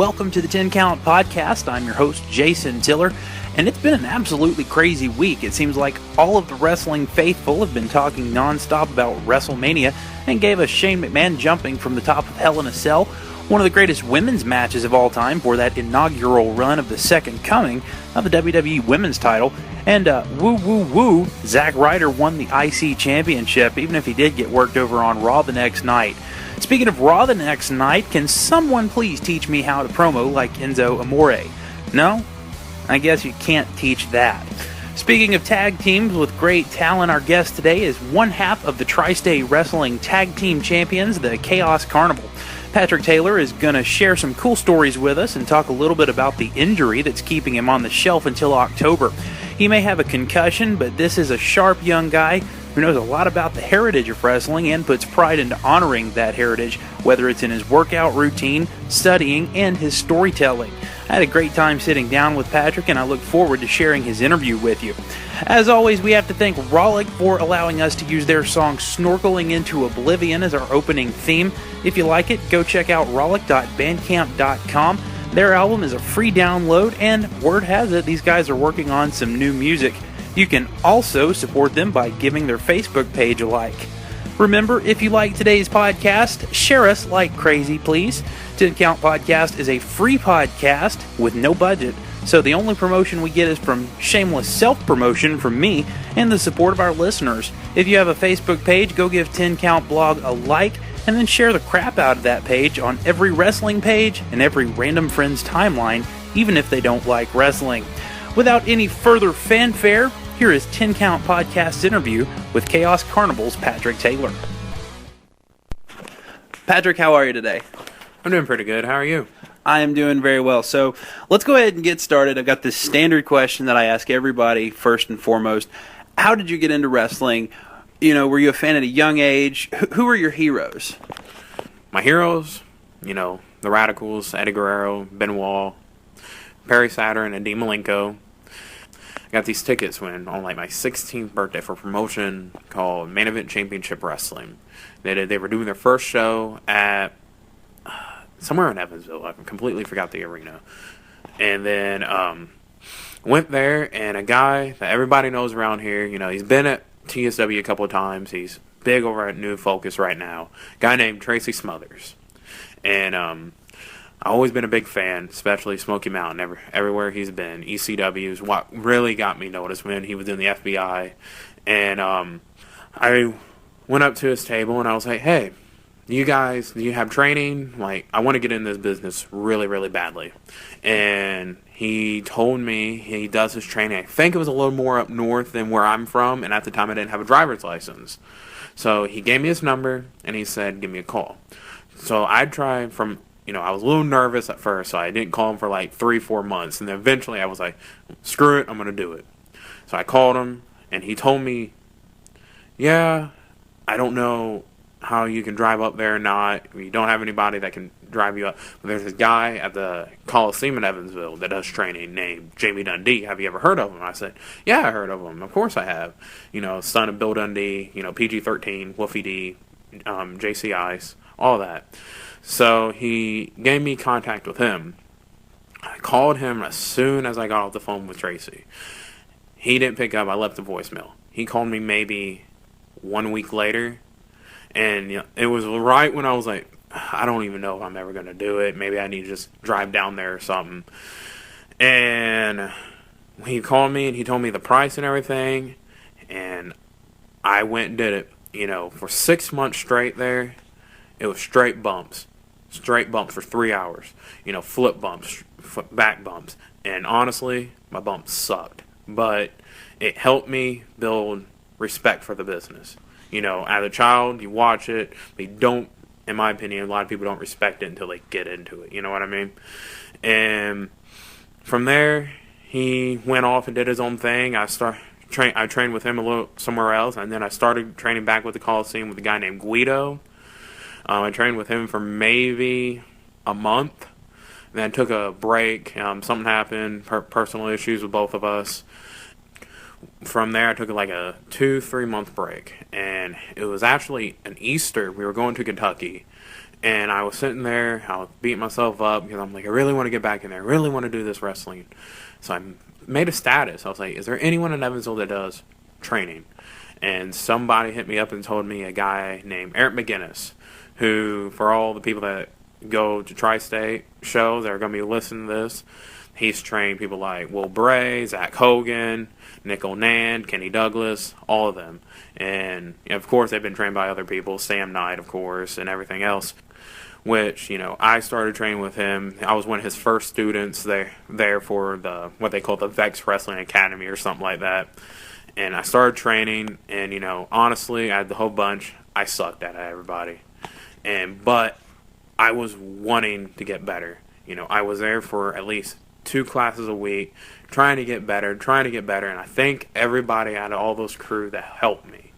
welcome to the 10 Count Podcast. I'm your host, Jason Tiller, and it's been an absolutely crazy week. It seems like all of the wrestling faithful have been talking nonstop about WrestleMania and gave us Shane McMahon jumping from the top of Hell in a Cell, one of the greatest women's matches of all time for that inaugural run of the second coming of the WWE Women's title. And woo, Zack Ryder won the IC Championship, even if he did get worked over on Raw the next night. Speaking of Raw the next night, can someone please teach me how to promo like Enzo Amore? No? I guess you can't teach that. Speaking of tag teams with great talent, our guest today is one half of the Tri-State Wrestling Tag Team Champions, the Cow Carnival. Patrik Taylor is going to share some cool stories with us and talk a little bit about the injury that's keeping him on the shelf until October. He may have a concussion, but this is a sharp young guy who knows a lot about the heritage of wrestling and puts pride into honoring that heritage, whether it's in his workout routine, studying, and his storytelling. I had a great time sitting down with Patrik, and I look forward to sharing his interview with you. As always, we have to thank Rollick for allowing us to use their song Snorkeling into Oblivion as our opening theme. If you like it, go check out rollick.bandcamp.com. Their album is a free download, and word has it, these guys are working on some new music. You can also support them by giving their Facebook page a like. Remember, if you like today's podcast, share us like crazy, please. 10 Count Podcast is a free podcast with no budget, so the only promotion we get is from shameless self-promotion from me and the support of our listeners. If you have a Facebook page, go give 10 Count Blog a like, and then share the crap out of that page on every wrestling page and every random friend's timeline, even if they don't like wrestling. Without any further fanfare, here is 10 Count Podcast's interview with Cow Carnival's Patrik Taylor. Patrik, how are you today? I'm doing pretty good. How are you? I am doing very well. So let's go ahead and get started. I've got this standard question that I ask everybody first and foremost. How did you get into wrestling? You know, were you a fan at a young age? Who are your heroes? My heroes, the Radicals, Eddie Guerrero, Benoit, Perry Saturn, and Dean Malenko. I got these tickets when on my 16th birthday for a promotion called Main Event Championship Wrestling. They were doing their first show at somewhere in Evansville. I completely forgot the arena. And then went there, and a guy that everybody knows around here, he's been at TSW a couple of times. He's big over at New Focus right now. A guy named Tracy Smothers. And I've always been a big fan, especially Smoky Mountain, everywhere he's been. ECW's what really got me noticed when he was in the FBI. And I went up to his table, and I was like, hey, do you have training? I want to get in this business really, really badly. And he told me he does his training. I think it was a little more up north than where I'm from, and at the time I didn't have a driver's license. So he gave me his number, and he said, give me a call. So I tried from, I was a little nervous at first, so I didn't call him for 3-4 months. And then eventually I was like, screw it, I'm going to do it. So I called him, and he told me, yeah, I don't know how you can drive up there or not. You don't have anybody that can drive you up. But there's this guy at the Coliseum in Evansville that does training named Jamie Dundee. Have you ever heard of him? I said, yeah, I heard of him. Of course I have. Son of Bill Dundee, PG-13, Wolfie D, JC Ice, all that. So he gave me contact with him. I called him as soon as I got off the phone with Tracy. He didn't pick up. I left a voicemail. He called me maybe 1 week later. And it was right when I was like, I don't even know if I'm ever going to do it. Maybe I need to just drive down there or something. And he called me and he told me the price and everything. And I went and did it. For 6 months straight there, it was straight bumps. Straight bumps for 3 hours. Flip bumps, back bumps. And honestly, my bumps sucked. But it helped me build respect for the business. As a child, you watch it, but you don't, in my opinion, a lot of people don't respect it until they get into it. You know what I mean? And from there, he went off and did his own thing. I trained with him a little somewhere else, and then I started training back with the Coliseum with a guy named Guido. I trained with him for maybe a month. Then I took a break. Something happened, personal issues with both of us. From there, I took a 2-3 month break, and it was actually an Easter. We were going to Kentucky, And I was sitting there, I was beating myself up because I'm like, I really want to get back in there. I really want to do this wrestling. So I made a status. I was like, is there anyone in Evansville that does training? And somebody hit me up and told me a guy named Eric McGinnis, who, for all the people that go to Tri-State shows that are going to be listening to this, he's trained people like Will Bray, Zach Hogan, Nick Onan, Kenny Douglas, all of them. And, of course, they've been trained by other people, Sam Knight, of course, and everything else. Which, I started training with him. I was one of his first students there for what they call the Vex Wrestling Academy or something like that. And I started training, and, honestly, I had the whole bunch. I sucked at everybody. But I was wanting to get better. I was there for at least 2 classes a week, trying to get better, and I thank everybody out of all those crew that helped me.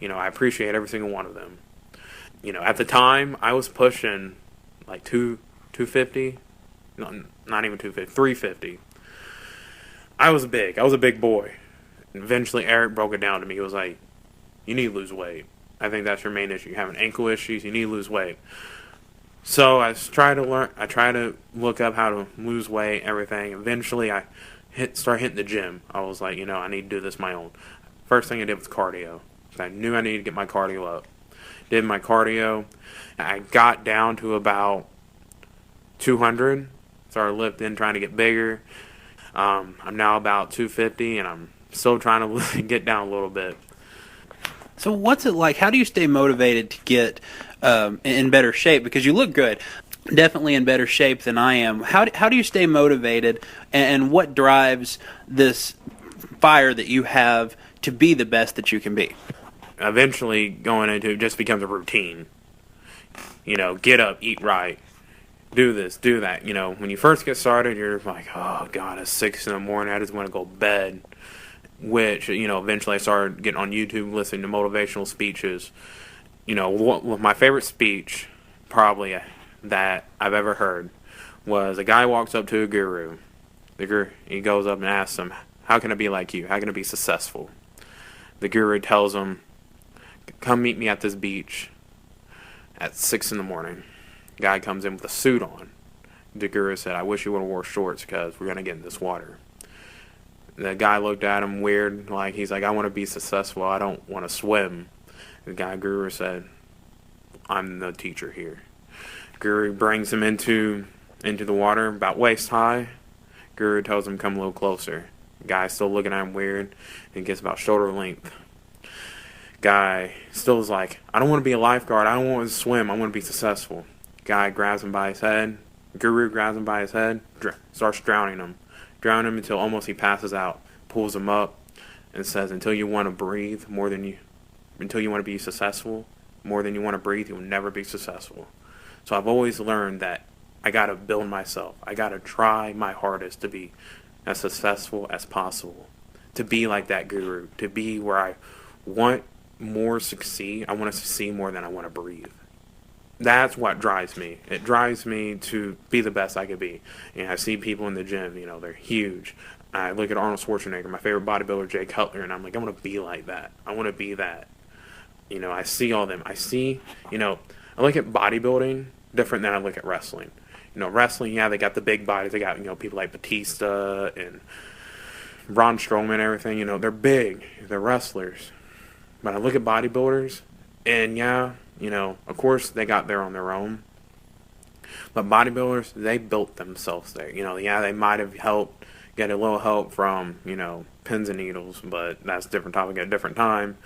I appreciate every single one of them. At the time, I was pushing like 250, no, not even 250, 350. I was big. I was a big boy. And eventually, Eric broke it down to me. He was like, you need to lose weight. I think that's your main issue. You're having ankle issues. You need to lose weight. So I try to look up how to lose weight, everything. Eventually, I start hitting the gym. I was like, I need to do this my own. First thing I did was cardio. I knew I needed to get my cardio up. Did my cardio. I got down to about 200. Started lifting, trying to get bigger. I'm now about 250, and I'm still trying to get down a little bit. So what's it like? How do you stay motivated to get in better shape? Because you look good. Definitely in better shape than I am. How do you stay motivated, and what drives this fire that you have to be the best that you can be? Eventually, going into it just becomes a routine. Get up, eat right, do this, do that. When you first get started, you're like, oh, God, it's 6 in the morning. I just want to go to bed. Which, eventually I started getting on YouTube, listening to motivational speeches. My favorite speech, probably, that I've ever heard was a guy walks up to a guru. He goes up and asks him, how can I be like you? How can I be successful? The guru tells him, come meet me at this beach at 6 in the morning. Guy comes in with a suit on. The guru said, I wish you would have wore shorts because we're going to get in this water. The guy looked at him weird, he's like, I want to be successful. I don't want to swim. The guy guru said, I'm the teacher here. Guru brings him into the water about waist high. Guru tells him, come a little closer. Guy's still looking at him weird. He gets about shoulder length. Guy still is like, I don't want to be a lifeguard. I don't want to swim. I want to be successful. Guy grabs him by his head. Guru grabs him by his head, starts drowning him. Drown him until almost he passes out. Pulls him up and says, until you want to breathe until you want to be successful, more than you want to breathe, you'll never be successful. So I've always learned that I got to build myself. I got to try my hardest to be as successful as possible. To be like that guru. To be where I want more succeed. I want to succeed more than I want to breathe. That's what drives me. It drives me to be the best I could be. I see people in the gym, they're huge. I look at Arnold Schwarzenegger, my favorite bodybuilder, Jay Cutler, and I'm like, I want to be like that. I want to be that. I see all them. I look at bodybuilding different than I look at wrestling. Wrestling, they got the big bodies. They got, people like Batista and Braun Strowman and everything. They're big. They're wrestlers. But I look at bodybuilders, and of course they got there on their own. But bodybuilders, they built themselves there. They might have get a little help from, pins and needles, but that's a different topic at a different time.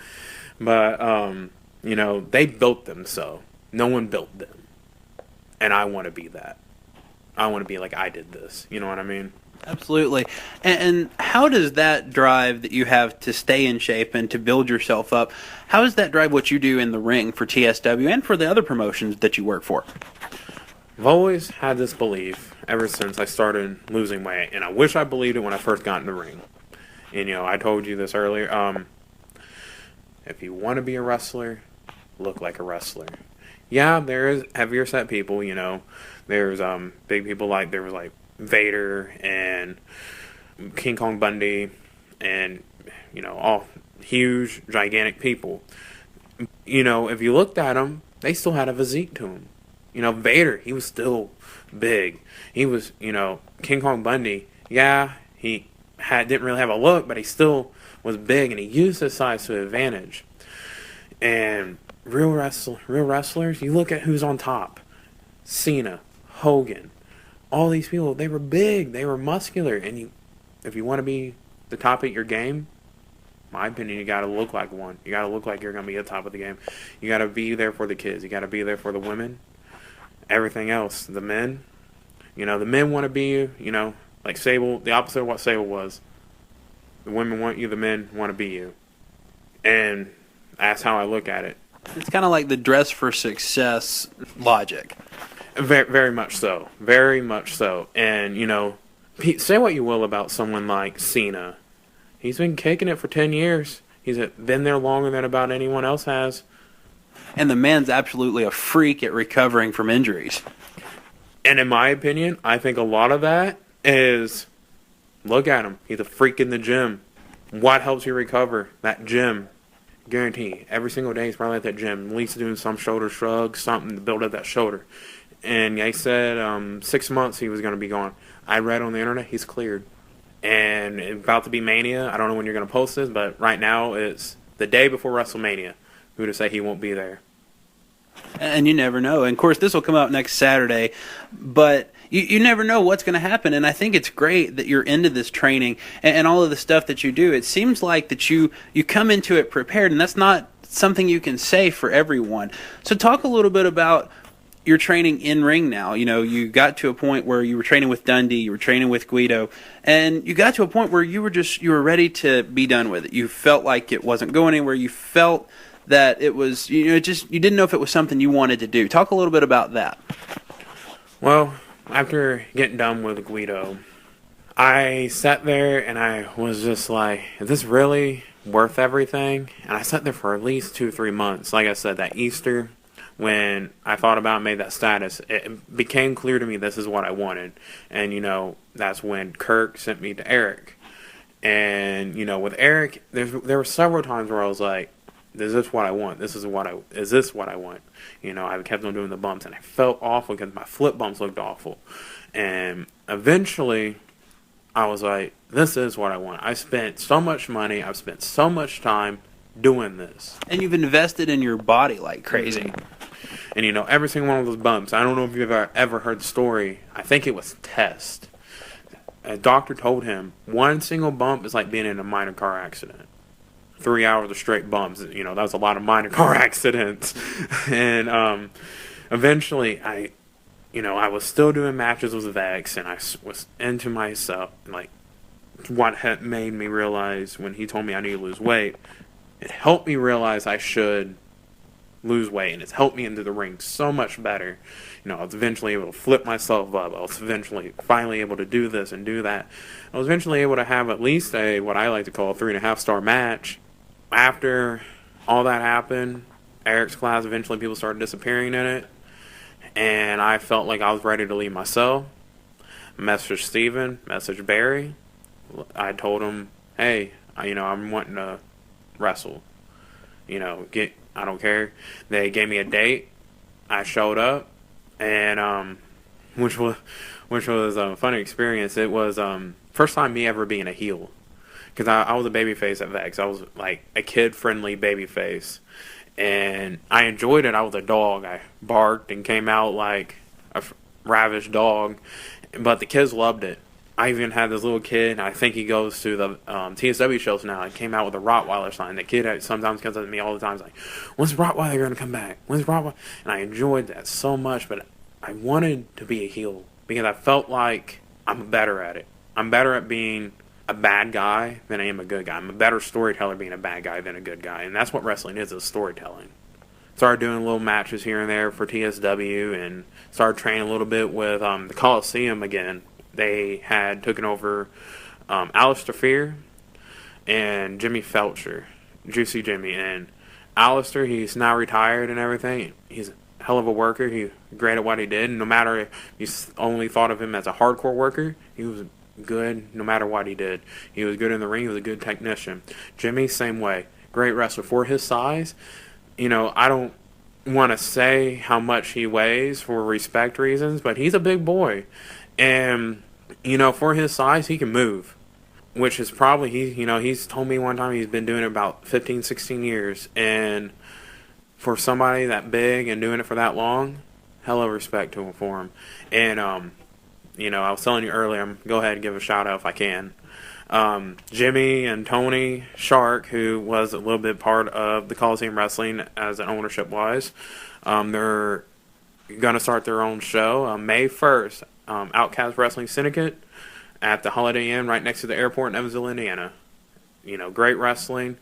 But, they built themselves. No one built them. And I want to be that. I want to be like, I did this. You know what I mean? Absolutely. And how does that drive that you have to stay in shape and to build yourself up, how does that drive what you do in the ring for TSW and for the other promotions that you work for? I've always had this belief ever since I started losing weight, and I wish I believed it when I first got in the ring. And, I told you this earlier. If you want to be a wrestler, look like a wrestler. Yeah, there is heavier set people, There's big people there was Vader and King Kong Bundy and, all huge, gigantic people. If you looked at them, they still had a physique to them. Vader, he was still big. He was, King Kong Bundy. Yeah, he didn't really have a look, but he still was big, and he used his size to advantage. And real wrestlers, you look at who's on top. Cena, Hogan, all these people, they were big, they were muscular, and if you want to be the top at your game, in my opinion, you got to look like one. You got to look like you're going to be at the top of the game. You got to be there for the kids. You got to be there for the women. Everything else, the men, the men want to be you, like Sable, the opposite of what Sable was. The women want you, the men want to be you. And that's how I look at it. It's kind of like the dress for success logic. Very, very much so. Very much so. And, say what you will about someone like Cena. He's been kicking it for 10 years. He's been there longer than about anyone else has. And the man's absolutely a freak at recovering from injuries. And in my opinion, I think a lot of that is, look at him. He's a freak in the gym. What helps you recover? That gym. Guarantee. Every single day he's probably at that gym. At least doing some shoulder shrugs, something to build up that shoulder. And they said 6 months he was going to be gone. I read on the internet he's cleared. And it's about to be Mania. I don't know when you're going to post this, but right now it's the day before WrestleMania. Who to say he won't be there? And you never know. And, of course, this will come out next Saturday. But you never know what's going to happen. And I think it's great that you're into this training and all of the stuff that you do. It seems like that you come into it prepared, and that's not something you can say for everyone. So talk a little bit about your training in ring now. You got to a point where you were training with Dundee, you were training with Guido, and you got to a point where you were ready to be done with it. You felt like it wasn't going anywhere. You felt that it was, you didn't know if it was something you wanted to do. Talk a little bit about that. Well, after getting done with Guido, I sat there and I was just like, is this really worth everything? And I sat there for at least 2-3 months. Like I said, that Easter, when I thought about made that status, it became clear to me this is what I wanted. And, that's when Kirk sent me to Eric. And, with Eric, there were several times where I was like, is this what I want? Is this what I want? I kept on doing the bumps, and I felt awful because my flip bumps looked awful. And eventually, I was like, this is what I want. I spent so much money. I've spent so much time doing this. And you've invested in your body like crazy. And, every single one of those bumps, I don't know if you've ever heard the story. I think it was Test. A doctor told him, one single bump is like being in a minor car accident. 3 hours of straight bumps. That was a lot of minor car accidents. And eventually, I was still doing matches with Vex, and I was into myself. Like, what had made me realize when he told me I need to lose weight, it helped me realize I should lose weight, and it's helped me into the ring so much better. I was eventually able to flip myself up. I was finally able to do this and do that. I was eventually able to have at least what I like to call a 3.5-star match. After all that happened, Eric's class, eventually people started disappearing in it, and I felt like I was ready to leave myself. Message Steven, message Barry. I told him, hey, I'm wanting to wrestle. I don't care. They gave me a date. I showed up, and which was a funny experience. It was first time me ever being a heel. Because I was a babyface at Vex. I was like a kid-friendly babyface. And I enjoyed it. I was a dog. I barked and came out like a ravished dog. But the kids loved it. I even had this little kid, I think he goes to the TSW shows now. I came out with a Rottweiler sign. The kid sometimes comes up to me all the time. He's like, when's Rottweiler going to come back? When's Rottweiler? And I enjoyed that so much. But I wanted to be a heel. Because I felt like I'm better at it. I'm better at being a bad guy than I am a good guy. I'm a better storyteller being a bad guy than a good guy. And that's what wrestling is storytelling. Started doing little matches here and there for TSW and started training a little bit with the Coliseum again. They had taken over Alistair Fear and Jimmy Felcher, Juicy Jimmy. And Alistair, he's now retired and everything. He's a hell of a worker. He's great at what he did. And no matter if you only thought of him as a hardcore worker, he was good no matter what he did. He was good in the ring. He was a good technician. Jimmy, same way. Great wrestler. For his size, I don't want to say how much he weighs for respect reasons, but he's a big boy. And, for his size, he can move. Which is probably, he's told me one time he's been doing it about 15, 16 years. And for somebody that big and doing it for that long, hella respect to him for him. And, I was telling you earlier, go ahead and give a shout out if I can. Jimmy and Tony Shark, who was a little bit part of the Coliseum Wrestling as an ownership wise, they're going to start their own show May 1st, Outcast Wrestling Syndicate at the Holiday Inn right next to the airport in Evansville, Indiana. Great wrestling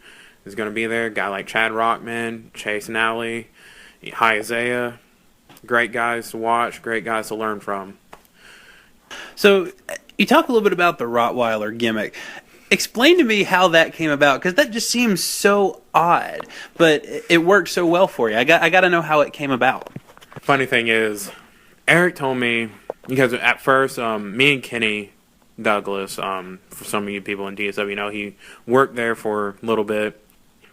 is going to be there. A guy like Chad Rockman, Chase Nally, Hi Isaiah. Great guys to watch, great guys to learn from. So, you talk a little bit about the Rottweiler gimmick. Explain to me how that came about, because that just seems so odd, but it worked so well for you. I got to know how it came about. Funny thing is, Eric told me, because at first, me and Kenny Douglas, for some of you people in DSW he worked there for a little bit.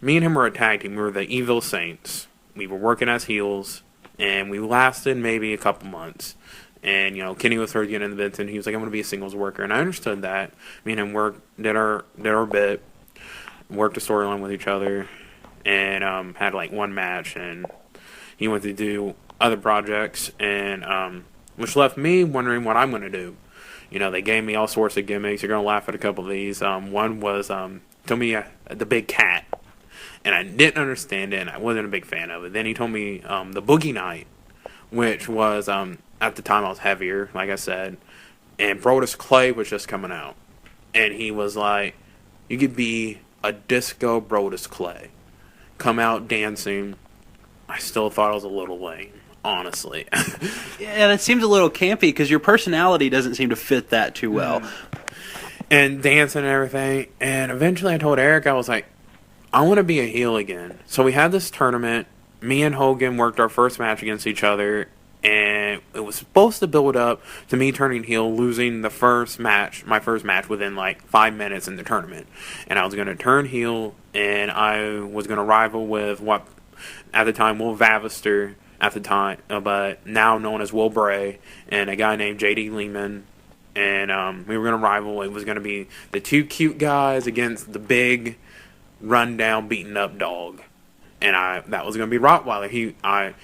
Me and him were a tag team. We were the Evil Saints. We were working as heels, and we lasted maybe a couple months. And, Kenny was first getting in the bits, and he was like, I'm going to be a singles worker. And I understood that. Me and him did our bit, worked a storyline with each other, and had, one match. And he went to do other projects, and which left me wondering what I'm going to do. They gave me all sorts of gimmicks. You're going to laugh at a couple of these. One was, told me the big cat. And I didn't understand it, and I wasn't a big fan of it. Then he told me the Boogie Night, which was... at the time I was heavier, like I said, and Brodus Clay was just coming out. And he was like, you could be a disco Brodus Clay. Come out dancing. I still thought it was a little lame, honestly. Yeah, that seems a little campy, because your personality doesn't seem to fit that too well. And dancing and everything. And eventually I told Eric, I was like, I want to be a heel again. So we had this tournament. Me and Hogan worked our first match against each other. And it was supposed to build up to me turning heel, losing my first match within 5 minutes in the tournament. And I was going to turn heel, and I was going to rival with what, at the time, Will Vavister, but now known as Will Bray, and a guy named J.D. Lehman. And we were going to rival. It was going to be the two cute guys against the big, run-down, beaten-up dog. And that was going to be Rottweiler.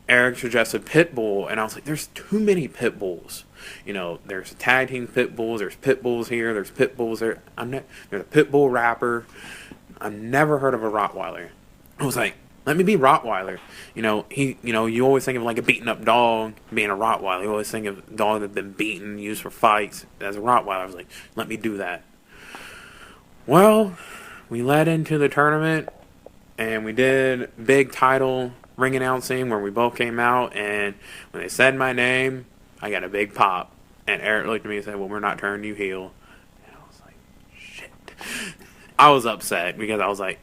Eric suggested Pitbull, and I was like, there's too many Pitbulls. There's tag team Pitbulls, there's Pitbulls here, there's Pitbulls there. There's a Pitbull rapper. I've never heard of a Rottweiler. I was like, let me be Rottweiler. You always think of a beaten up dog being a Rottweiler. You always think of a dog that's been beaten, used for fights as a Rottweiler. I was like, let me do that. Well, we led into the tournament, and we did big title ring announcing where we both came out, and when they said my name, I got a big pop. And Eric looked at me and said, well, we're not turning you heel. And I was like, shit. I was upset because I was like,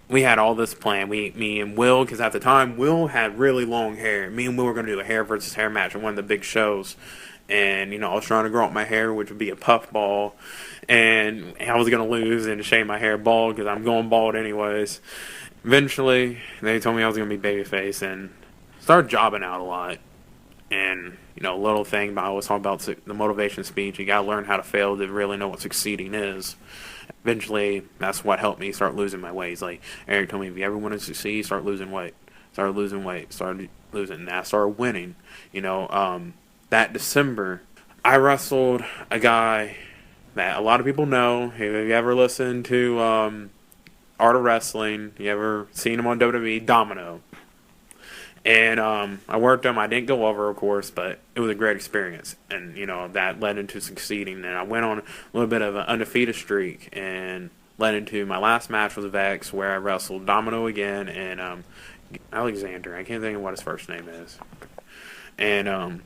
we had all this planned. Me and Will, because at the time, Will had really long hair. Me and Will were going to do a hair versus hair match at one of the big shows. And, I was trying to grow out my hair, which would be a puff ball. And I was going to lose and shave my hair bald because I'm going bald anyways. Eventually, they told me I was going to be babyface and started jobbing out a lot. And, a little thing, but I always talk about the motivation speech. You got to learn how to fail to really know what succeeding is. Eventually, that's what helped me start losing my weight. Like Eric told me, if you ever want to succeed, start losing weight. Started losing weight. Started losing. And I started winning. That December, I wrestled a guy that a lot of people know. If you ever listened to Art of Wrestling, you ever seen him on WWE, Domino. And I worked him. I didn't go over, of course, but it was a great experience. And, that led into succeeding. And I went on a little bit of an undefeated streak and led into my last match with Vex, where I wrestled Domino again and Alexander. I can't think of what his first name is. And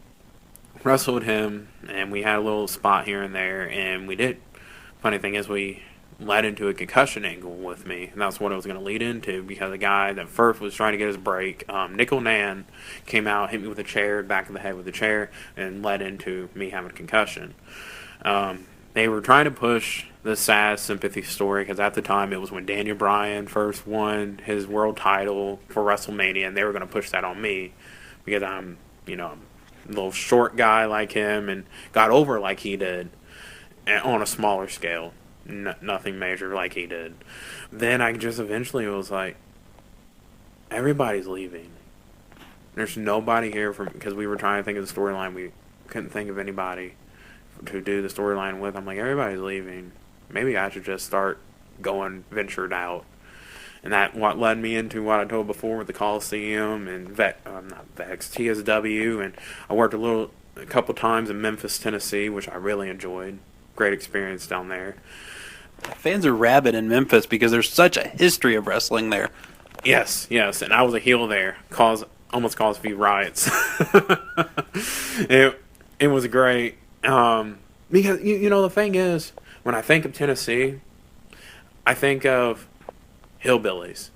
wrestled him, and we had a little spot here and there, and we did. Funny thing is, we led into a concussion angle with me, and that's what it was going to lead into, because the guy that first was trying to get his break, Nickel Nan, came out, hit me with a chair, back of the head with a chair, and led into me having a concussion. they were trying to push the sad sympathy story because at the time it was when Daniel Bryan first won his world title for WrestleMania, and they were going to push that on me because I'm a little short guy like him and got over like he did on a smaller scale. Nothing major like he did. Then I just eventually was like, everybody's leaving. There's nobody here because we were trying to think of the storyline. We couldn't think of anybody to do the storyline with. I'm like, everybody's leaving. Maybe I should just start ventured out. And that what led me into what I told before with the Coliseum and not Vex, TSW, and I worked a couple times in Memphis, Tennessee, which I really enjoyed. Great experience down there. Fans are rabid in Memphis because there's such a history of wrestling there. Yes, and I was a heel there. Almost caused a few riots. It was great. Because the thing is, when I think of Tennessee, I think of hillbillies.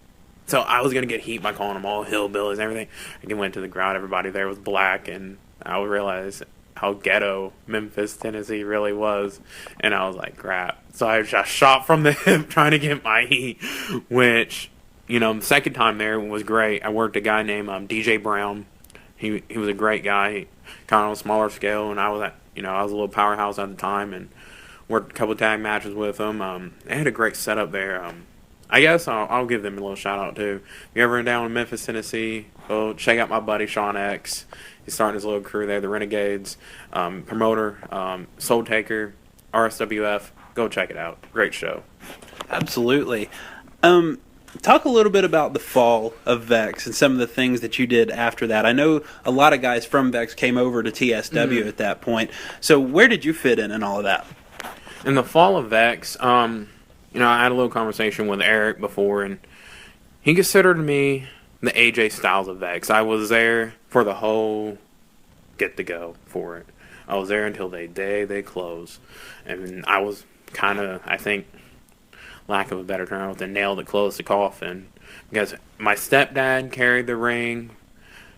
So I was gonna get heat by calling them all hillbillies and everything. I went to the crowd, everybody there was black, and I realized how ghetto Memphis, Tennessee really was, and I was like, crap. So I just shot from the hip trying to get my heat, which, the second time there was great. I worked a guy named DJ Brown. He was a great guy, kind of on a smaller scale, and I was I was a little powerhouse at the time, and worked a couple of tag matches with them. They had a great setup there. I guess I'll give them a little shout out too. If you're ever down in Memphis, Tennessee, go check out my buddy Sean X. He's starting his little crew there, the Renegades, promoter, Soul Taker, RSWF. Go check it out. Great show. Absolutely. Talk a little bit about the fall of Vex and some of the things that you did after that. I know a lot of guys from Vex came over to TSW at that point. So where did you fit in all of that? In the fall of Vex, I had a little conversation with Eric before, and he considered me the AJ Styles of Vex. I was there for the whole get-to-go for it. I was there until the day they closed. And I was kind of, I think, lack of a better term, with the nail that closed the coffin. Because my stepdad carried the ring.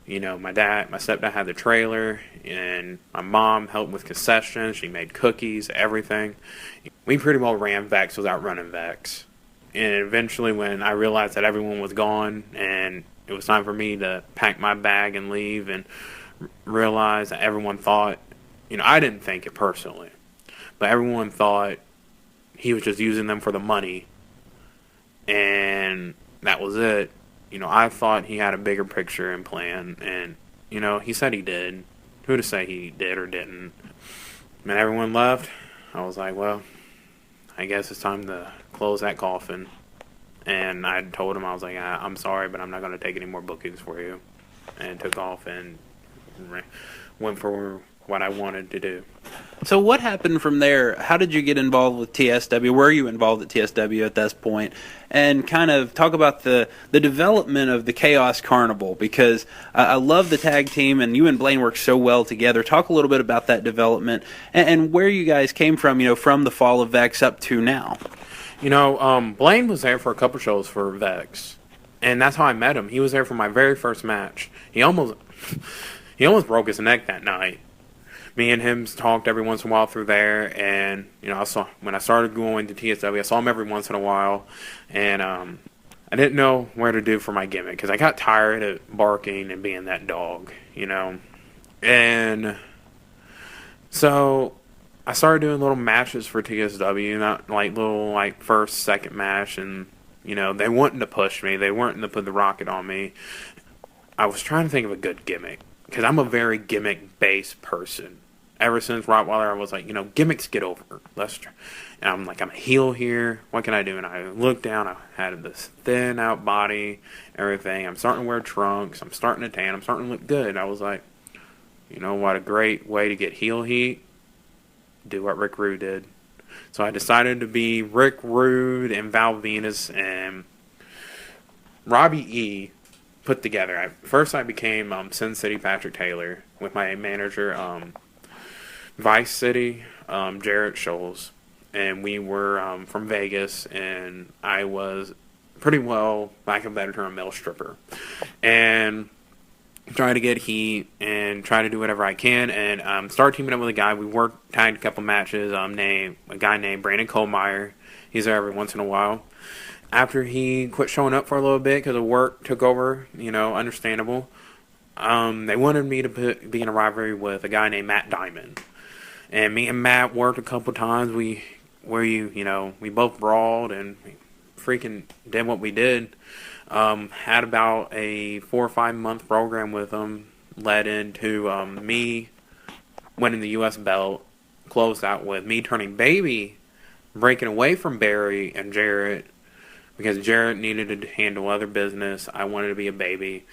My stepdad had the trailer, and my mom helped with concessions. She made cookies, everything. We pretty well ran Vex without running Vex. And eventually when I realized that everyone was gone and it was time for me to pack my bag and leave, and realize that everyone thought, I didn't think it personally, but everyone thought he was just using them for the money, and that was it. I thought he had a bigger picture and plan, and, he said he did. Who to say he did or didn't? When everyone left, I was like, well, I guess it's time to close that coffin. And I told him, I was like, I'm sorry, but I'm not going to take any more bookings for you. And took off and went for what I wanted to do. So what happened from there? How did you get involved with TSW? Were you involved at TSW at this point? And kind of talk about the development of the Cow Carnival, because I love the tag team, and you and Blaine work so well together. Talk a little bit about that development and where you guys came from, from the fall of Vex up to now. Blaine was there for a couple shows for Vex, and that's how I met him. He was there for my very first match. He almost broke his neck that night. Me and him talked every once in a while through there, and when I started going to TSW, I saw him every once in a while, and I didn't know where to do for my gimmick because I got tired of barking and being that dog, and so I started doing little matches for TSW, not little first, second match, and they wanted to push me, they weren't to put the rocket on me. I was trying to think of a good gimmick because I'm a very gimmick-based person. Ever since Rottweiler, I was like, gimmicks get over. And I'm like, I'm a heel here. What can I do? And I looked down. I had this thin out body, everything. I'm starting to wear trunks. I'm starting to tan. I'm starting to look good. I was like, what a great way to get heel heat. Do what Rick Rude did. So I decided to be Rick Rude and Val Venus and Robbie E. put together. First I became Sin City Patrick Taylor with my manager, Vice City, Jarrett Scholes, and we were from Vegas, and I was pretty well, lack of a better term, a male stripper. And try to get heat and try to do whatever I can, and start teaming up with a guy. We tagged a couple matches. A guy named Brandon Kohlmeyer. He's there every once in a while. After he quit showing up for a little bit because of work took over, understandable. They wanted me to be in a rivalry with a guy named Matt Diamond, and me and Matt worked a couple times. We both brawled and freaking did what we did. Had about a 4 or 5 month program with him, led into me winning the U.S. belt, closed out with me turning baby, breaking away from Barry and Jarrett, because Jarrett needed to handle other business. I wanted to be a baby,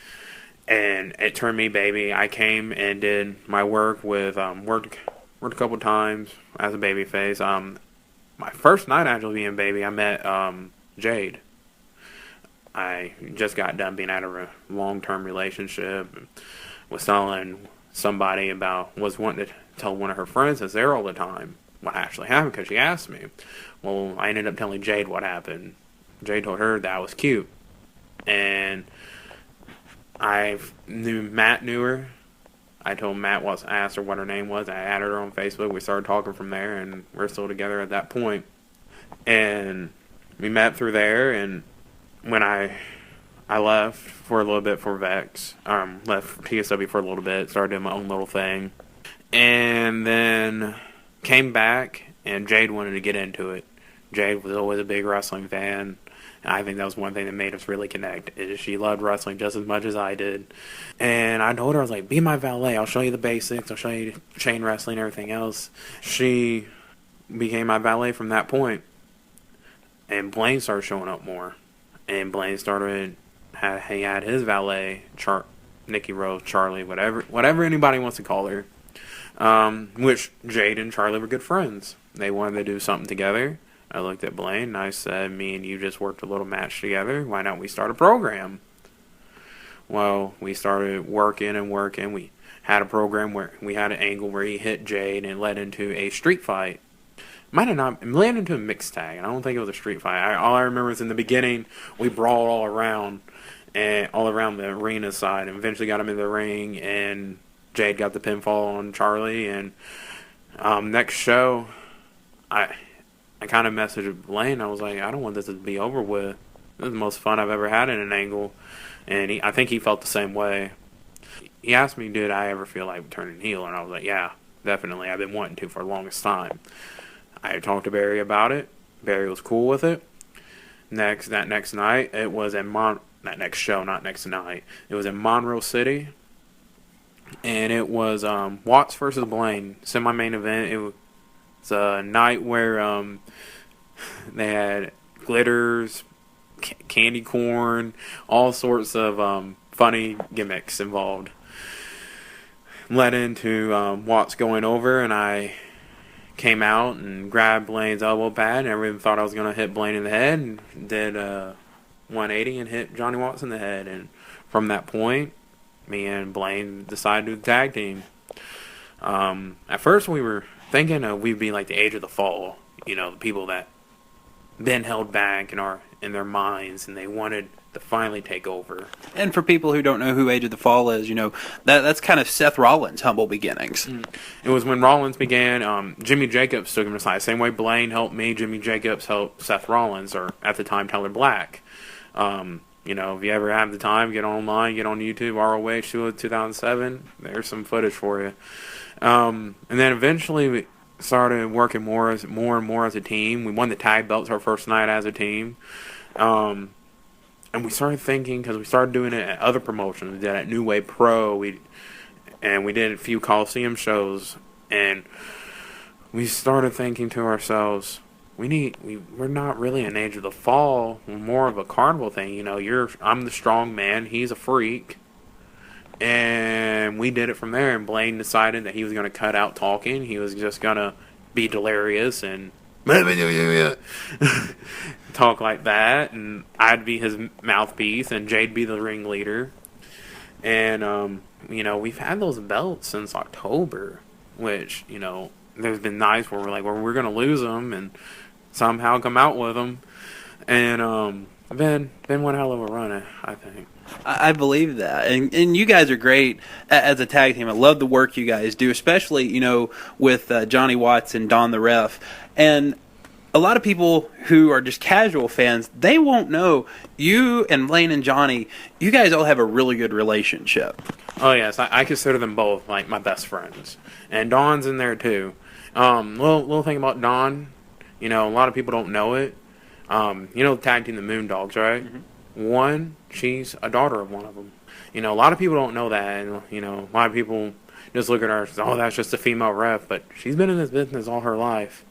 and it turned me baby. I came and did my work with, worked a couple times as a baby face. My first night actually being baby, I met Jade. I just got done being out of a long-term relationship. Was telling somebody was wanting to tell one of her friends that's there all the time what actually happened because she asked me. Well, I ended up telling Jade what happened. Jade told her that I was cute. And Matt knew her. I told Matt asked her what her name was. I added her on Facebook. We started talking from there, and we're still together at that point. And we met through there, and when I left for a little bit for Vex, left TSW for a little bit, started doing my own little thing, and then came back, and Jade wanted to get into it. Jade was always a big wrestling fan, and I think that was one thing that made us really connect, is she loved wrestling just as much as I did. And I told her, I was like, be my valet, I'll show you the basics, I'll show you chain wrestling and everything else. She became my valet from that point, and Blaine started showing up more. And Blaine he had his valet, Nikki Rose, Charlie, whatever anybody wants to call her. Which Jade and Charlie were good friends. They wanted to do something together. I looked at Blaine and I said, me and you just worked a little match together. Why don't we start a program? Well, we started working. We had a program where we had an angle where he hit Jade and led into a street fight. Might have not landed into a mixed tag. I don't think it was a street fight. All I remember is in the beginning we brawled all around the arena side, and eventually got him in the ring. And Jade got the pinfall on Charlie. And next show, I kind of messaged Blaine. I was like, I don't want this to be over with. This is the most fun I've ever had in an angle, and I think he felt the same way. He asked me, did I ever feel like turning heel? And I was like, yeah, definitely. I've been wanting to for the longest time. I had talked to Barry about it. Barry was cool with it. That next night, it was in that next show, not next night. It was in Monroe City, and it was Watts versus Blaine, semi-main event. It was a night where they had glitters, candy corn, all sorts of funny gimmicks involved. Led into Watts going over, and I came out and grabbed Blaine's elbow pad, and everyone thought I was going to hit Blaine in the head, and did 180 and hit Johnny Watts in the head. And from that point, me and Blaine decided to do the tag team. At first we were thinking we'd be like the Age of the Fall, the people that been held back and are in their minds, and they wanted to finally take over. And for people who don't know who Age of the Fall is, that's kind of Seth Rollins' humble beginnings. It was when Rollins began. Jimmy Jacobs took him aside. Same way Blaine helped me, Jimmy Jacobs helped Seth Rollins, or at the time Tyler Black. If you ever have the time, get online, get on YouTube, ROH 2007. There's some footage for you. And then eventually we started working more and more as a team. We won the tag belts our first night as a team. And we started thinking, because we started doing it at other promotions. We did it at New Way Pro. We did a few Coliseum shows. And we started thinking to ourselves, we're not really an Age of the Fall. We're more of a carnival thing. I'm the strong man. He's a freak. And we did it from there. And Blaine decided that he was going to cut out talking. He was just going to be delirious and talk like that, and I'd be his mouthpiece, and Jade be the ringleader. And we've had those belts since October, which there's been nights where we're like, we're gonna lose them, and somehow come out with them. And been one hell of a run, I think. I believe that, and you guys are great as a tag team. I love the work you guys do, especially with Johnny Watts and Don the Ref, and a lot of people who are just casual fans, they won't know you and Blaine and Johnny. You guys all have a really good relationship. Oh yes, I consider them both like my best friends, and Dawn's in there too. Little thing about Dawn, a lot of people don't know it. The tag team, the Moondogs, right? Mm-hmm. One, she's a daughter of one of them. A lot of people don't know that, and a lot of people just look at her and say, "Oh, that's just a female ref," but she's been in this business all her life,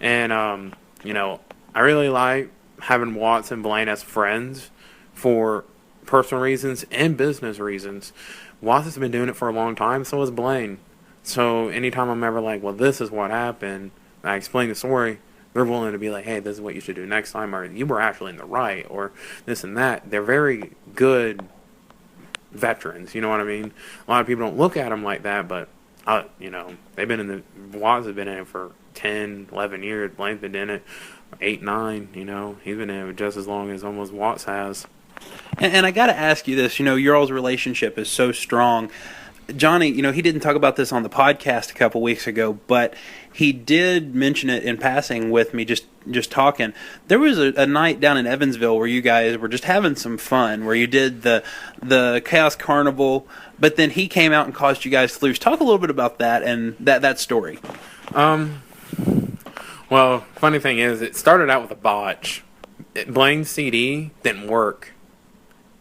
and I really like having Watts and Blaine as friends for personal reasons and business reasons. Watts has been doing it for a long time, so has Blaine. So anytime I'm ever like, well, this is what happened, I explain the story, they're willing to be like, hey, this is what you should do next time, or you were actually in the right, or this and that. They're very good veterans, you know what I mean? A lot of people don't look at them like that, but, they've been in the, Watts has been in it for 10, 11 years. Blaine's been in it 8, 9, he's been in it just as long as almost Watts has. And I got to ask you this, your all's relationship is so strong. Johnny, he didn't talk about this on the podcast a couple weeks ago, but he did mention it in passing with me, just talking. There was a night down in Evansville where you guys were just having some fun, where you did the Cow Carnival, but then he came out and caused you guys to lose. Talk a little bit about that and that story. Well, funny thing is, it started out with a botch. Blaine's CD didn't work.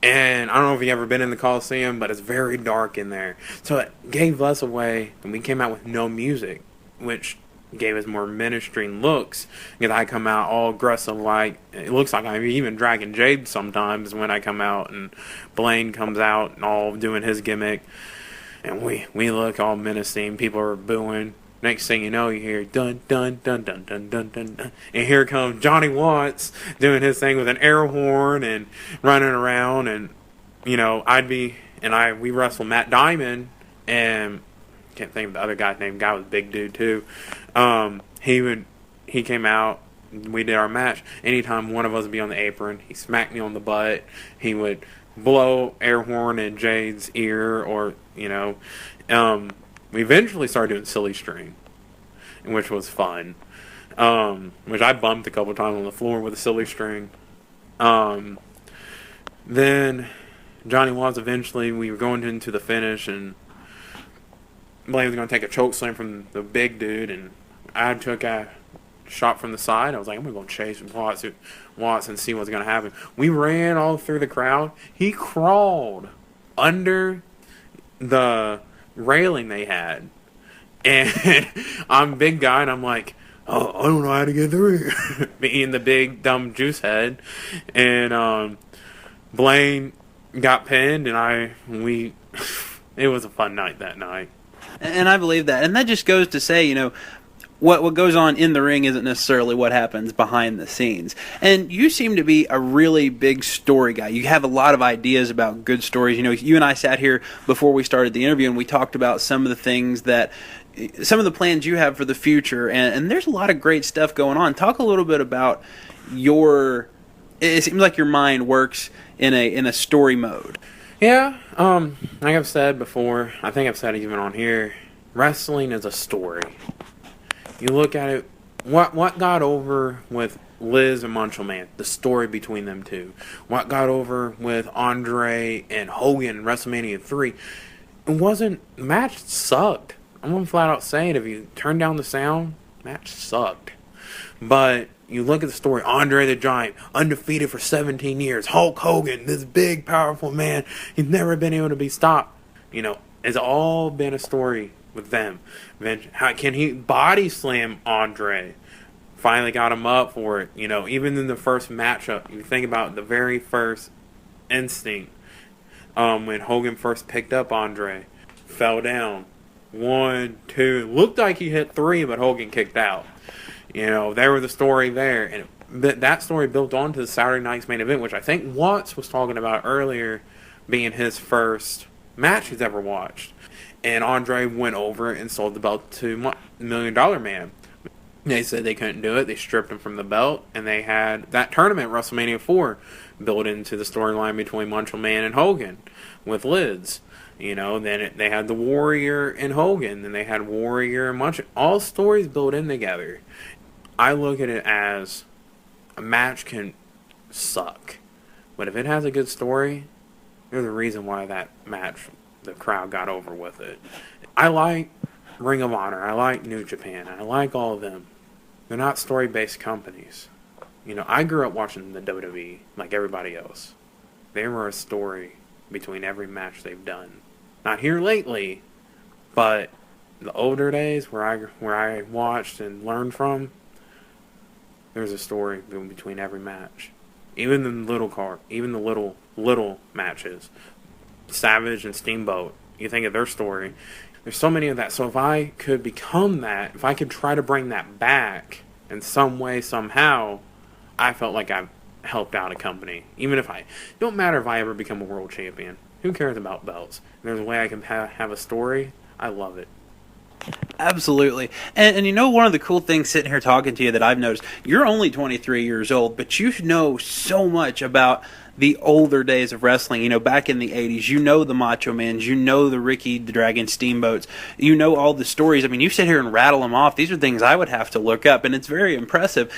And I don't know if you've ever been in the Coliseum, but it's very dark in there. So it gave us away, and we came out with no music, which gave us more ministering looks. Because I come out all aggressive, like, it looks like I'm even dragging Jade sometimes when I come out, and Blaine comes out and all doing his gimmick. And we look all menacing, people are booing. Next thing you know, you hear dun dun dun dun dun dun dun dun, and here comes Johnny Watts doing his thing with an air horn and running around, and we wrestled Matt Diamond, and can't think of the other guy's name. Guy was a big dude too. He came out. We did our match. Anytime one of us would be on the apron, he smacked me on the butt. He would blow air horn in Jade's ear, or we eventually started doing silly string, which was fun. Which I bumped a couple times on the floor with a silly string. Then Johnny Watts, eventually we were going into the finish, and Blaine was going to take a choke slam from the big dude, and I took a shot from the side. I was like, I'm going to go chase Watts and see what's going to happen. We ran all through the crowd. He crawled under the railing they had, and I'm a big guy, and I'm like, oh, I don't know how to get through. Being the big dumb juice head, and Blaine got pinned, and it was a fun night that night. And I believe that, and that just goes to say, what goes on in the ring isn't necessarily what happens behind the scenes. And you seem to be a really big story guy. You have a lot of ideas about good stories. You and I sat here before we started the interview, and we talked about some of the things some of the plans you have for the future, and there's a lot of great stuff going on. Talk a little bit about it seems like your mind works in a story mode. Yeah, like I've said before, I think I've said it even on here, wrestling is a story. You look at it, what got over with Liz and Macho Man, the story between them two. What got over with Andre and Hogan in WrestleMania 3, the match sucked. I'm going to flat out say it, if you turn down the sound, match sucked. But you look at the story, Andre the Giant, undefeated for 17 years, Hulk Hogan, this big, powerful man, he's never been able to be stopped. It's all been a story with them. How can he body slam Andre? Finally got him up for it. Even in the first matchup, you think about the very first instinct, when Hogan first picked up Andre, fell down. 1, 2, looked like he hit 3, but Hogan kicked out. There was the story there, and that story built on to the Saturday night's main event, which I think Watts was talking about earlier, being his first match he's ever watched. And Andre went over and sold the belt to $1 Million Man. They said they couldn't do it. They stripped him from the belt, and they had that tournament, WrestleMania 4, built into the storyline between Macho Man and Hogan with lids. Then they had the Warrior and Hogan, then they had Warrior and Macho. All stories built in together. I look at it as a match can suck, but if it has a good story, there's a reason why that match, the crowd got over with it. I like Ring of Honor. I like New Japan. I like all of them. They're not story-based companies. I grew up watching the WWE like everybody else. They were a story between every match they've done. Not here lately, but the older days where I watched and learned from, there's a story between every match. Even the little matches. Savage and Steamboat. You think of their story. There's so many of that. So if I could become that, if I could try to bring that back in some way, somehow, I felt like I've helped out a company. Even if don't matter if I ever become a world champion. Who cares about belts? If there's a way I can have a story, I love it. Absolutely. And one of the cool things sitting here talking to you that I've noticed, you're only 23 years old, but you know so much about the older days of wrestling, back in the 80s. The Macho Mans, the Ricky the Dragon Steamboats, all the stories. I mean, you sit here and rattle them off. These are things I would have to look up, and it's very impressive.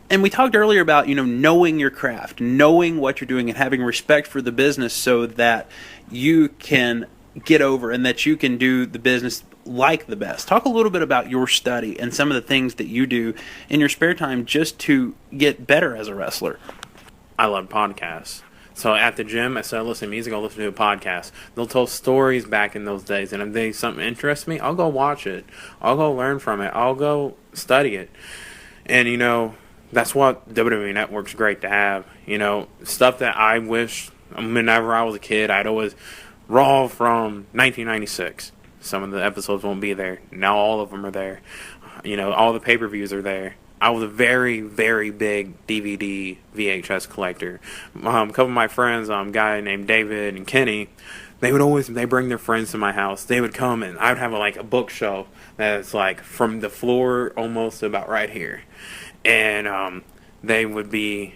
And we talked earlier about, knowing your craft, knowing what you're doing, and having respect for the business so that you can get over and that you can do the business like the best. Talk a little bit about your study and some of the things that you do in your spare time just to get better as a wrestler. I love podcasts. So at the gym, instead of listening to music, I'll listen to a podcast. They'll tell stories back in those days, and if something interests me, I'll go watch it. I'll go learn from it. I'll go study it. And, that's what WWE Network's great to have. Stuff that I wish, whenever I was a kid, I'd always Raw from 1996. Some of the episodes won't be there. Now all of them are there. All the pay-per-views are there. I was a very, very big DVD VHS collector. A couple of my friends, a guy named David and Kenny, they bring their friends to my house. They would come and I would have a bookshelf that's from the floor almost to about right here. And it would be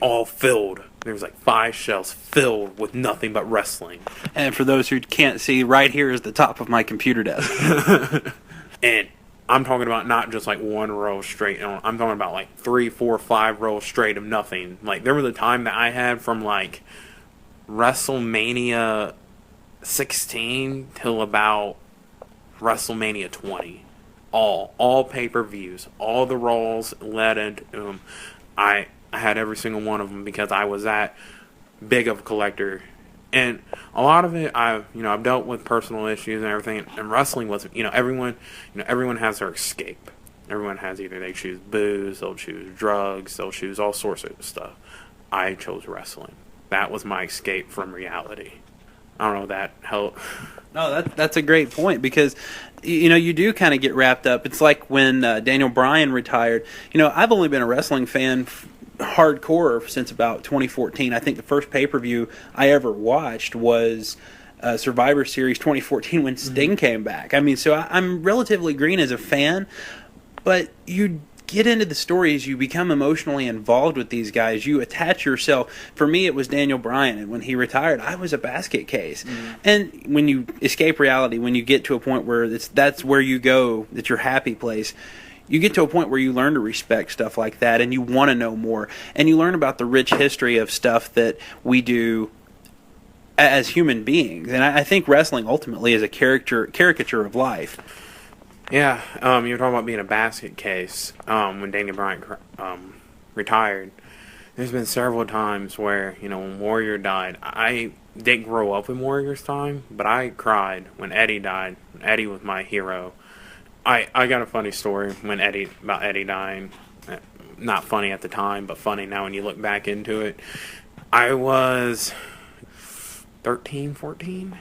all filled. There was 5 shelves filled with nothing but wrestling. And for those who can't see, right here is the top of my computer desk. And I'm talking about not just one row straight. I'm talking about 3, 4, 5 rows straight of nothing. There was a time that I had from WrestleMania 16 till about WrestleMania 20. All pay-per-views, all the Raws led into them. I had every single one of them because I was that big of a collector. And a lot of it, I've dealt with personal issues and everything. And wrestling was, everyone has their escape. Everyone has either they choose booze, they'll choose drugs, they'll choose all sorts of stuff. I chose wrestling. That was my escape from reality. I don't know if that helped. No, that's a great point because, you do kind of get wrapped up. It's like when Daniel Bryan retired. I've only been a wrestling fan hardcore since about 2014. I think the first pay-per-view I ever watched was Survivor Series 2014 when Sting came back. I mean, so I'm relatively green as a fan, but you get into the stories, you become emotionally involved with these guys, you attach yourself. For me, it was Daniel Bryan, and when he retired, I was a basket case. And when you escape reality, when you get to a point where that's where you go, that's your happy place, you get to a point where you learn to respect stuff like that, and you want to know more, and you learn about the rich history of stuff that we do as human beings. And I think wrestling ultimately is a caricature of life. Yeah, you were talking about being a basket case. When Daniel Bryan retired, there's been several times where, when Warrior died, I didn't grow up in Warrior's time, but I cried when Eddie died. Eddie was my hero. I got a funny story about Eddie dying. Not funny at the time, but funny now when you look back into it. I was 13, 14.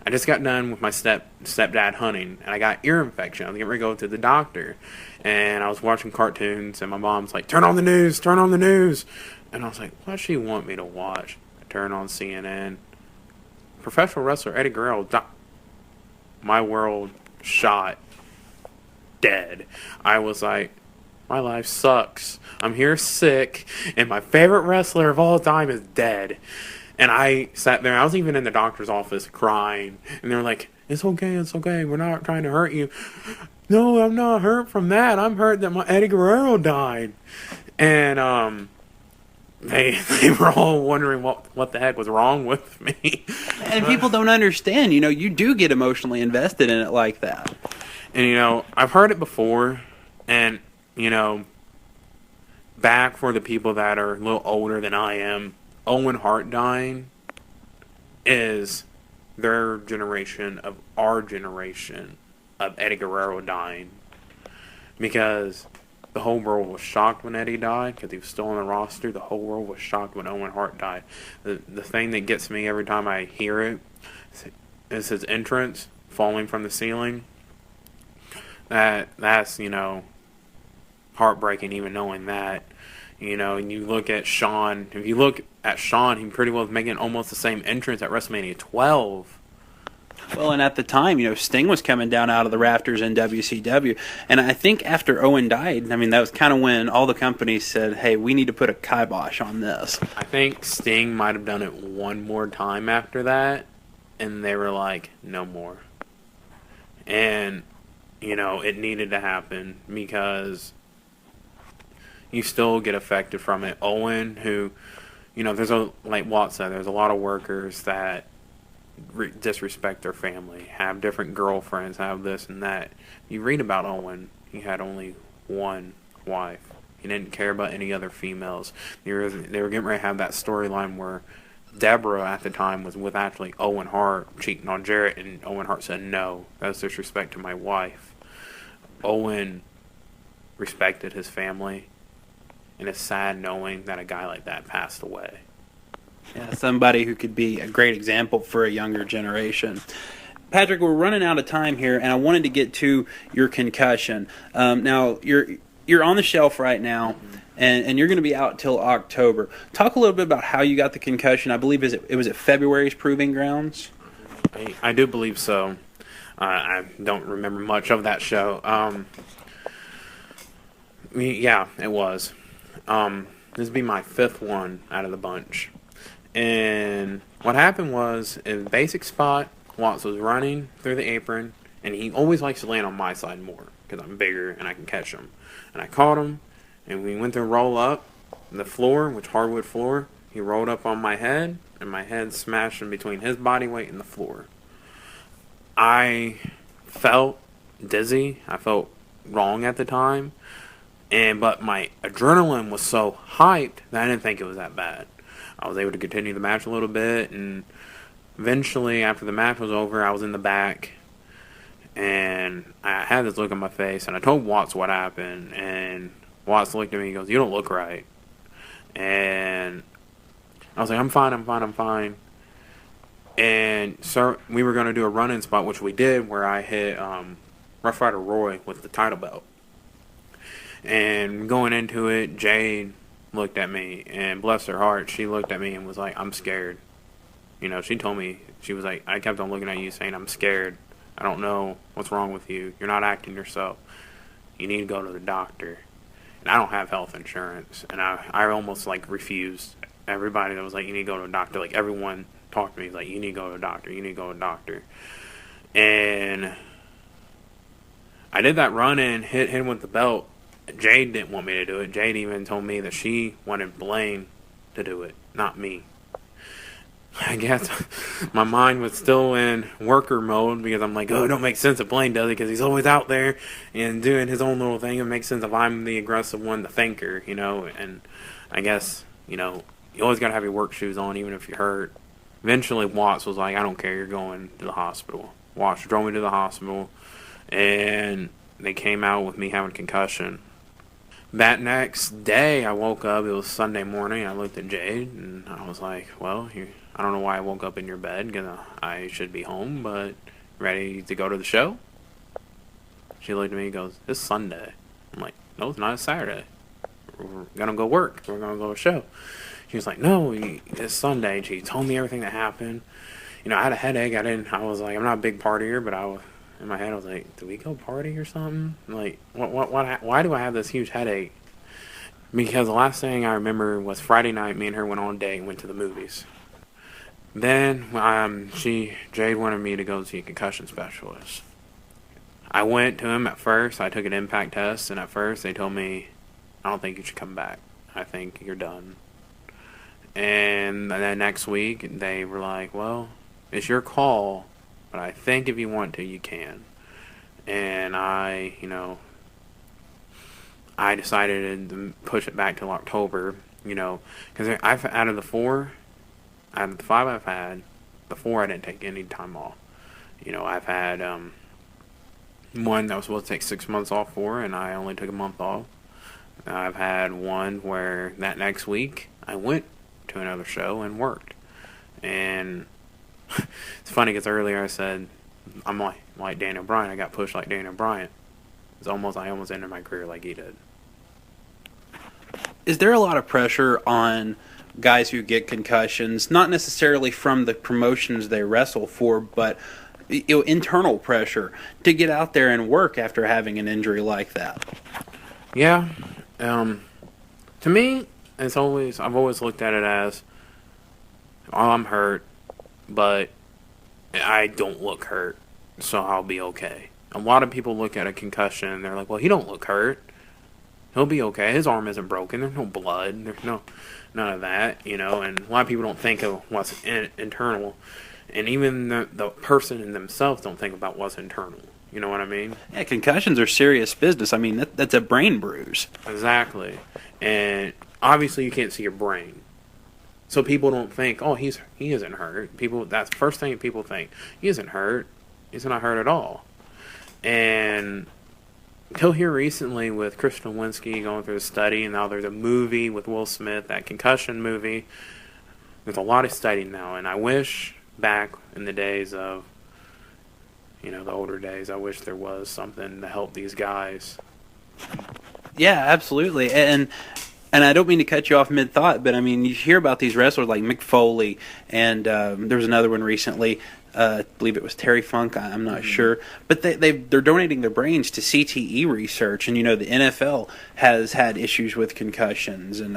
I just got done with my stepdad hunting, and I got ear infection. I was getting ready to go to the doctor, and I was watching cartoons, and my mom's like, turn on the news. And I was like, what does she want me to watch? I turned on CNN. Professional wrestler Eddie Guerrero, my world shot dead. I was like, my life sucks. I'm here sick, and my favorite wrestler of all time is dead. And I sat there. I was even in the doctor's office crying, and they were like, it's okay. We're not trying to hurt you. No, I'm not hurt from that. I'm hurt that my Eddie Guerrero died. And they were all wondering what the heck was wrong with me. And people don't understand. You do get emotionally invested in it like that. And, I've heard it before. And, back for the people that are a little older than I am, Owen Hart dying is their generation of our generation of Eddie Guerrero dying. Because the whole world was shocked when Eddie died because he was still on the roster. The whole world was shocked when Owen Hart died. The thing that gets me every time I hear it is his entrance falling from the ceiling. That's heartbreaking even knowing that. And you look at Shawn. If you look at Shawn, he pretty well was making almost the same entrance at WrestleMania 12. Well, and at the time, Sting was coming down out of the rafters in WCW. And I think after Owen died, that was kind of when all the companies said, hey, we need to put a kibosh on this. I think Sting might have done it one more time after that, and they were like, no more. And, it needed to happen because you still get affected from it. Owen, who, like Watt said, there's a lot of workers that disrespect their family, have different girlfriends, have this and that. You read about Owen, he had only one wife. He didn't care about any other females. They were getting ready to have that storyline where Deborah at the time was with actually Owen Hart cheating on Jarrett, and Owen Hart said, no, that's disrespect to my wife. Owen respected his family, and it's sad knowing that a guy like that passed away. Yeah, somebody who could be a great example for a younger generation. Patrik, we're running out of time here, and I wanted to get to your concussion. Now, you're on the shelf right now, and you're going to be out till October. Talk a little bit about how you got the concussion. I believe it was at February's Proving Grounds? I do believe so. I don't remember much of that show. Yeah, it was. This would be my fifth one out of the bunch. And what happened was, in the basic spot, Watts was running through the apron, and he always likes to land on my side more, because I'm bigger and I can catch him. And I caught him, and we went to roll up the floor, which hardwood floor. He rolled up on my head, and my head smashed in between his body weight and the floor. I felt dizzy. I felt wrong at the time. But my adrenaline was so hyped that I didn't think it was that bad. I was able to continue the match a little bit, and eventually, after the match was over, I was in the back, and I had this look on my face, and I told Watts what happened, and Watts looked at me and goes, you don't look right. And I was like, I'm fine. And so we were going to do a run-in spot, which we did, where I hit Rough Rider Roy with the title belt. And going into it, Jade looked at me, and bless her heart, she looked at me and was like, I'm scared. She told me, she was like, I kept on looking at you saying, I'm scared. I don't know what's wrong with you. You're not acting yourself. You need to go to the doctor. And I don't have health insurance. And I almost refused. Everybody that was like, you need to go to a doctor, everyone talked to me, like, you need to go to a doctor. And I did that run in, hit him with the belt. Jade didn't want me to do it. Jade even told me that she wanted Blaine to do it, not me. I guess my mind was still in worker mode because I'm like, it don't make sense if Blaine does it because he's always out there and doing his own little thing. It makes sense if I'm the aggressive one, the thinker, And I guess, you always got to have your work shoes on even if you're hurt. Eventually, Watts was like, I don't care, you're going to the hospital. Watts drove me to the hospital, and they came out with me having a concussion. That next day, I woke up. It was Sunday morning. I looked at Jade, and I was like, well, I don't know why I woke up in your bed, because I should be home, but ready to go to the show? She looked at me and goes, it's Sunday. I'm like, no, it's not. It's Saturday. We're going to go work. We're going to go to a show. She was like, no, it's Sunday. She told me everything that happened. I had a headache. I was like, I'm not a big partier, but in my head, I was like, "Do we go party or something? Like, why do I have this huge headache?" Because the last thing I remember was Friday night. Me and her went on a date and went to the movies. Then, Jade wanted me to go see a concussion specialist. I went to him at first. I took an impact test, and at first they told me, "I don't think you should come back. I think you're done." And then next week, they were like, "Well, it's your call, but I think if you want to, you can." And I decided to push it back till October, because out of the 5 I've had, the 4 I didn't take any time off. I've had one that was supposed to take 6 months off for, and I only took a month off. I've had one where that next week I went to another show and worked. And it's funny because earlier I said I'm like Daniel Bryan. I got pushed like Daniel Bryan. I almost ended my career like he did. Is there a lot of pressure on guys who get concussions, not necessarily from the promotions they wrestle for, but internal pressure to get out there and work after having an injury like that? Yeah. To me, I've always looked at it as, oh, I'm hurt, but I don't look hurt, so I'll be okay. A lot of people look at a concussion and they're like, well, he don't look hurt. He'll be okay. His arm isn't broken. There's no blood. There's none of that, and a lot of people don't think of what's internal, and even the person in themselves don't think about what's internal. You know what I mean? Yeah, concussions are serious business. I mean, that's a brain bruise. Exactly. And obviously you can't see your brain. So people don't think, oh, he isn't hurt. That's the first thing people think. He isn't hurt. He's not hurt at all. And until here recently with Chris Nowinski going through the study, and now there's a movie with Will Smith, that Concussion movie. There's a lot of study now, and I wish back in the days of, the older days, I wish there was something to help these guys. Yeah, absolutely. And I don't mean to cut you off mid-thought, but I mean, you hear about these wrestlers like Mick Foley, and there was another one recently. I believe it was Terry Funk. I'm not sure, but they're donating their brains to CTE research, and the NFL has had issues with concussions, and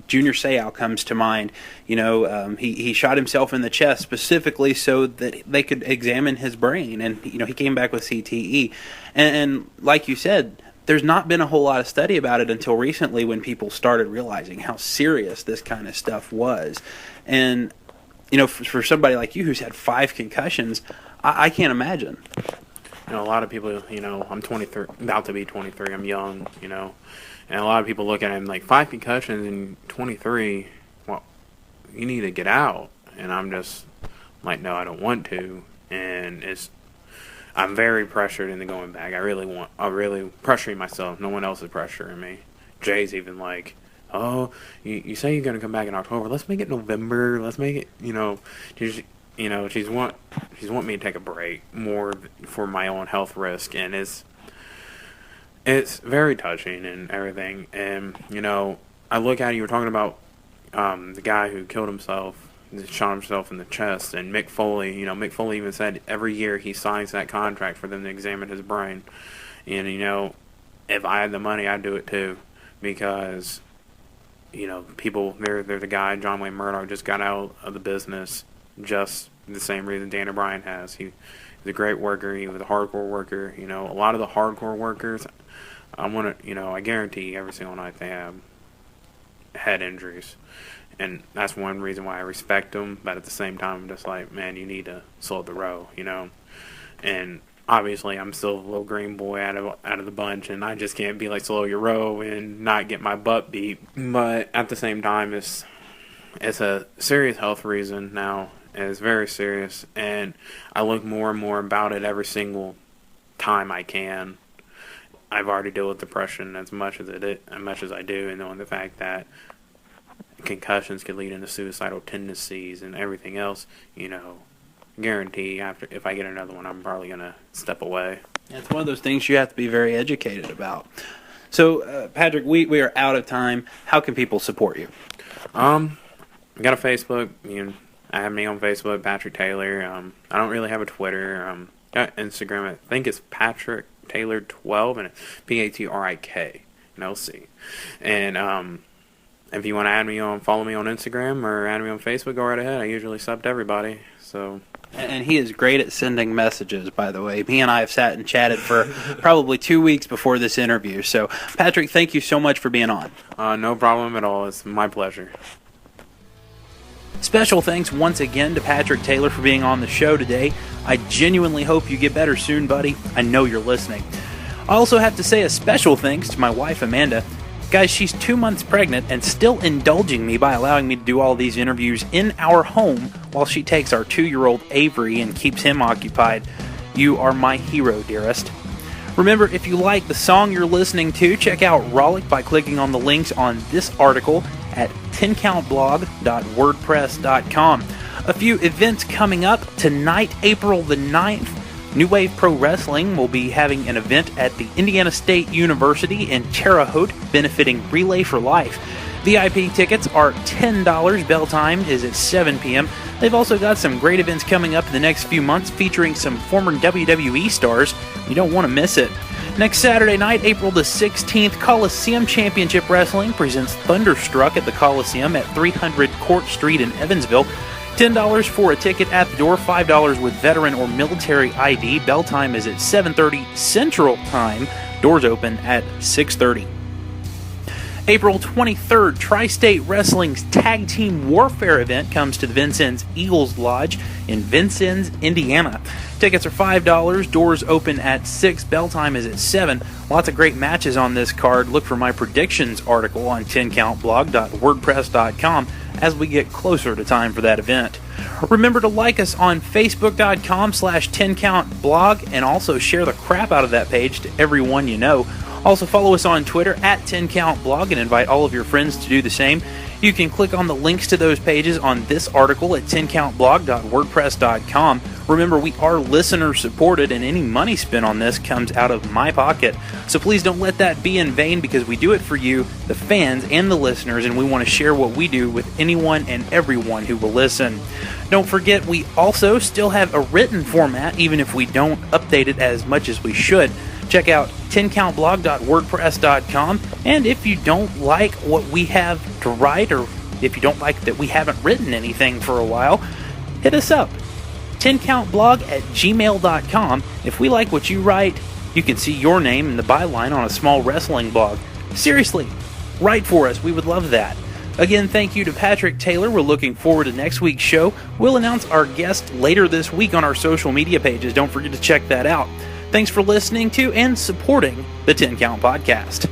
Junior Seau comes to mind. He shot himself in the chest specifically so that they could examine his brain, and he came back with CTE, and like you said, there's not been a whole lot of study about it until recently when people started realizing how serious this kind of stuff was. And, for somebody like you who's had 5 concussions, I can't imagine. A lot of people, I'm 23, about to be 23, I'm young, and a lot of people look at him like 5 concussions and 23, well, you need to get out. And I'm just like, no, I don't want to. And I'm very pressured into going back. I'm really pressuring myself. No one else is pressuring me. Jay's even like, oh, you say you're going to come back in October. Let's make it November. Let's make it, she's want me to take a break more for my own health risk. And it's very touching and everything. And, I look at it, you were talking about the guy who killed himself, shot himself in the chest, and Mick Foley, Mick Foley even said every year he signs that contract for them to examine his brain. And, if I had the money, I'd do it too, because, people, they're the guy, John Wayne Murdoch, just got out of the business just the same reason Daniel Bryan has. He was a great worker. He was a hardcore worker. A lot of the hardcore workers, I guarantee every single night they have head injuries. And that's one reason why I respect them, but at the same time, I'm just like, man, you need to slow the row, And obviously, I'm still a little green boy out of the bunch, and I just can't be like, slow your row and not get my butt beat. But at the same time, it's a serious health reason now. It's very serious, and I look more and more about it every single time I can. I've already dealt with depression as much as I do, and knowing the fact that concussions could lead into suicidal tendencies and everything else, guarantee if I get another one, I'm probably going to step away. It's one of those things you have to be very educated about. So, Patrik, we are out of time. How can people support you? I got a Facebook. I have me on Facebook, Patrik Taylor. I don't really have a Twitter. Got Instagram, I think it's Patrik Taylor 12, and it's Patrik, LC. And if you want to add me on, follow me on Instagram or add me on Facebook, go right ahead. I usually sub to everybody. So. And he is great at sending messages, by the way. He and I have sat and chatted for probably 2 weeks before this interview. So, Patrik, thank you so much for being on. No problem at all. It's my pleasure. Special thanks once again to Patrik Taylor for being on the show today. I genuinely hope you get better soon, buddy. I know you're listening. I also have to say a special thanks to my wife, Amanda. Guys, she's 2 months pregnant and still indulging me by allowing me to do all these interviews in our home while she takes our 2-year-old Avery and keeps him occupied. You are my hero, dearest. Remember, if you like the song you're listening to, check out Rollick by clicking on the links on this article at 10countblog.wordpress.com. A few events coming up. Tonight, April the 9th, New Wave Pro Wrestling will be having an event at the Indiana State University in Terre Haute benefiting Relay for Life. VIP tickets are $10. Bell time is at 7 p.m. They've also got some great events coming up in the next few months featuring some former WWE stars. You don't want to miss it. Next Saturday night, April the 16th, Coliseum Championship Wrestling presents Thunderstruck at the Coliseum at 300 Court Street in Evansville. $10 for a ticket at the door, $5 with veteran or military ID. Bell time is at 7:30 Central Time. Doors open at 6:30. April 23rd, Tri-State Wrestling's Tag Team Warfare event comes to the Vincennes Eagles Lodge in Vincennes, Indiana. Tickets are $5. Doors open at 6. Bell time is at 7. Lots of great matches on this card. Look for my predictions article on 10countblog.wordpress.com as we get closer to time for that event. Remember to like us on facebook.com/10countblog and also share the crap out of that page to everyone you know. Also follow us on Twitter at 10countblog and invite all of your friends to do the same. You can click on the links to those pages on this article at 10countblog.wordpress.com. Remember, we are listener supported and any money spent on this comes out of my pocket. So please don't let that be in vain because we do it for you, the fans and the listeners, and we want to share what we do with anyone and everyone who will listen. Don't forget, we also still have a written format even if we don't update it as much as we should. Check out 10countblog.wordpress.com, and if you don't like what we have to write, or if you don't like that we haven't written anything for a while, hit us up. 10countblog@gmail.com. If we like what you write, you can see your name in the byline on a small wrestling blog. Seriously, write for us. We would love that. Again, thank you to Patrik Taylor. We're looking forward to next week's show. We'll announce our guest later this week on our social media pages. Don't forget to check that out. Thanks for listening to and supporting the 10 Count Podcast.